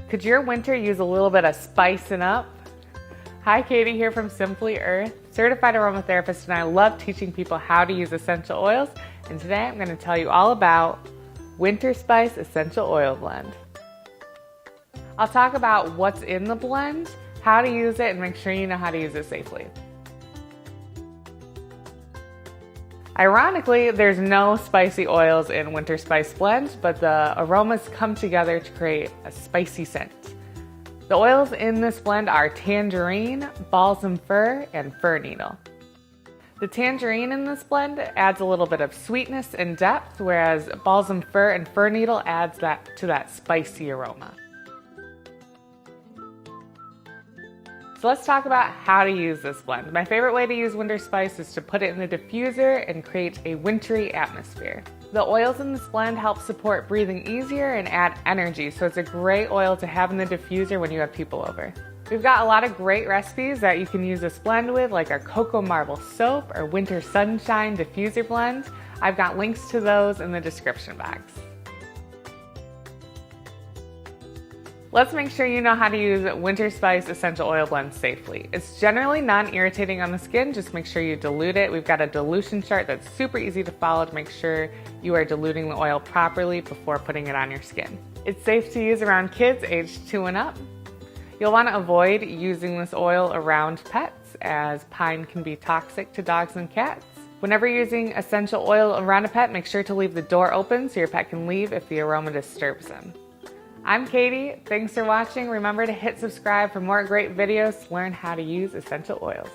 Could your winter use a little bit of spicing up? Hi, Katie here from Simply Earth, certified aromatherapist, and I love teaching people how to use essential oils. And today I'm going to tell you all about Winter Spice Essential Oil Blend. I'll talk about what's in the blend, how to use it, and make sure you know how to use it safely. Ironically, there's no spicy oils in Winter Spice Blend, but the aromas come together to create a spicy scent. The oils in this blend are Tangerine, Balsam Fir, and Fir Needle. The Tangerine in this blend adds a little bit of sweetness and depth, whereas Balsam Fir and Fir Needle adds that to that spicy aroma. So let's talk about how to use this blend. My favorite way to use Winter Spice is to put it in the diffuser and create a wintry atmosphere. The oils in this blend help support breathing easier and add energy, so it's a great oil to have in the diffuser when you have people over. We've got a lot of great recipes that you can use this blend with, like our Cocoa Marble Soap or Winter Sunshine Diffuser Blend. I've got links to those in the description box. Let's make sure you know how to use Winter Spice Essential Oil Blend safely. It's generally non-irritating on the skin, just make sure you dilute it. We've got a dilution chart that's super easy to follow to make sure you are diluting the oil properly before putting it on your skin. It's safe to use around kids aged 2 and up. You'll want to avoid using this oil around pets, as pine can be toxic to dogs and cats. Whenever you're using essential oil around a pet, make sure to leave the door open so your pet can leave if the aroma disturbs them. I'm Katie, thanks for watching. Remember to hit subscribe for more great videos to learn how to use essential oils.